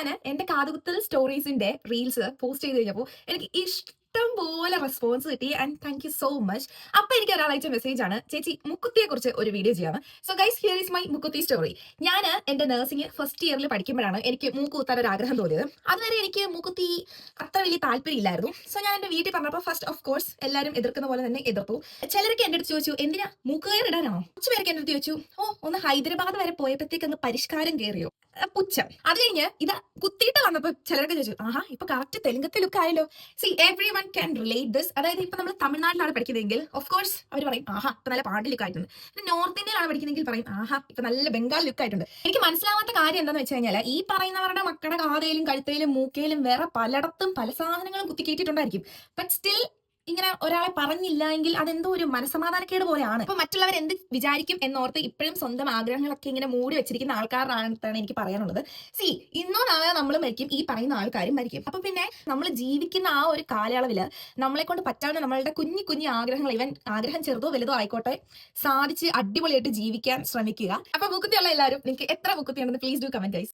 ഞാൻ എന്റെ കാതുകുത്തൽ സ്റ്റോറീസിന്റെ reels post ചെയ്ത് കഴിഞ്ഞപ്പോൾ എനിക്ക് ഇഷ്ടം പോലെ റെസ്പോൺസ് കിട്ടി and thank you so much. അപ്പൊ എനിക്ക് ഒരാൾ അയച്ച മെസ്സേജ് ആണ്, ചേച്ചി മുക്കുത്തിയെ കുറിച്ച് ഒരു വീഡിയോ ചെയ്യാം. So guys, here is my mukkuthi story. ഞാൻ എന്റെ നഴ്സിംഗ് ഫസ്റ്റ് ഇയറിൽ പഠിക്കുമ്പോഴാണ് എനിക്ക് മൂക്ക് കുത്താൻ ഒരു ആഗ്രഹം തോന്നിയത്. അതുവരെ എനിക്ക് മൂക്കുത്തി അത്ര വലിയ താല്പര്യം ഇല്ലായിരുന്നു. സോ ഞാൻ എന്റെ വീട്ടിൽ പറഞ്ഞപ്പോൾ ഫസ്റ്റ് ഓഫ് കോഴ്സ് എല്ലാവരും എതിർക്കുന്ന പോലെ തന്നെ എതിർത്തു. ചിലരൊക്കെ എന്റെ അടുത്ത് ചോദിച്ചു, എന്തിനാ മൂക്കുകയർ ഇടാനാണോ? കുറച്ച് പേരൊക്കെ എന്റെ അടുത്ത് ചോദിച്ചു, ഒന്ന് ഹൈദരാബാദ് വരെ പോയപ്പോഴത്തേക്ക് അങ്ങ് പരിഷ്കാരം കയറിയോ? പുച്ഛം. അത് കഴിഞ്ഞ് ഇത് കുത്തിയിട്ട് വന്നപ്പോ ചിലരൊക്കെ ചോദിച്ചു, ആഹാ ഇപ്പൊ കറക്റ്റ് തെലുങ്കത്തെ ലുക്ക് ആയല്ലോ. C every one can relate this. അതായത് ഇപ്പൊ നമ്മൾ തമിഴ്നാട്ടിലാണ് പഠിക്കുന്നതെങ്കിൽ ഓഫ് കോഴ്സ് അവർ പറയും, ആഹാ ഇപ്പൊ നല്ല പാണ്ടി ലുക്ക് ആയിട്ടുണ്ട്. നോർത്ത് ഇന്ത്യയിലാണ് പഠിക്കുന്നതെങ്കിൽ പറയും, ആഹാ ഇപ്പൊ നല്ല ബംഗാൾ ലുക്ക് ആയിട്ടുണ്ട്. എനിക്ക് മനസ്സിലാവാത്ത കാര്യം എന്താണെന്ന് വെച്ച് കഴിഞ്ഞാൽ, ഈ പറയുന്നവരുടെ മക്കളുടെ കാതയിലും കഴുത്തയിലും മൂക്കയിലും വേറെ പലയിടത്തും പല സാധനങ്ങളും കുത്തിക്കേറ്റിട്ടുണ്ടായിരിക്കും. ബട്ട് സ്റ്റിൽ ഇങ്ങനെ ഒരാളെ പറഞ്ഞില്ല എങ്കിൽ അതെന്തോ ഒരു മനസമാധാനക്കേട് പോലെയാണ്. അപ്പൊ മറ്റുള്ളവർ എന്ത് വിചാരിക്കും എന്നോർത്ത് ഇപ്പോഴും സ്വന്തം ആഗ്രഹങ്ങളൊക്കെ ഇങ്ങനെ മൂടി വെച്ചിരിക്കുന്ന ആൾക്കാരാണെന്നാണ് എനിക്ക് പറയാനുള്ളത്. സി, ഇന്നോ നാളെ നമ്മൾ മരിക്കും, ഈ പറയുന്ന ആൾക്കാരും മരിക്കും. അപ്പൊ പിന്നെ നമ്മൾ ജീവിക്കുന്ന ആ ഒരു കാലയളവില് നമ്മളെ കൊണ്ട് പറ്റാവുന്ന നമ്മളുടെ കുഞ്ഞു കുഞ്ഞു ആഗ്രഹങ്ങൾ, ഇവൻ ആഗ്രഹം ചെറുതോ വലുതോ ആയിക്കോട്ടെ, സാധിച്ച് അടിപൊളിയായിട്ട് ജീവിക്കാൻ ശ്രമിക്കുക. അപ്പൊ മുക്കുത്തിയുള്ള എല്ലാവരും, നിങ്ങൾക്ക് എത്ര മുക്കുത്തി ഉണ്ടെന്ന് പ്ലീസ് ഡു കമന്റ് ഗൈസ്.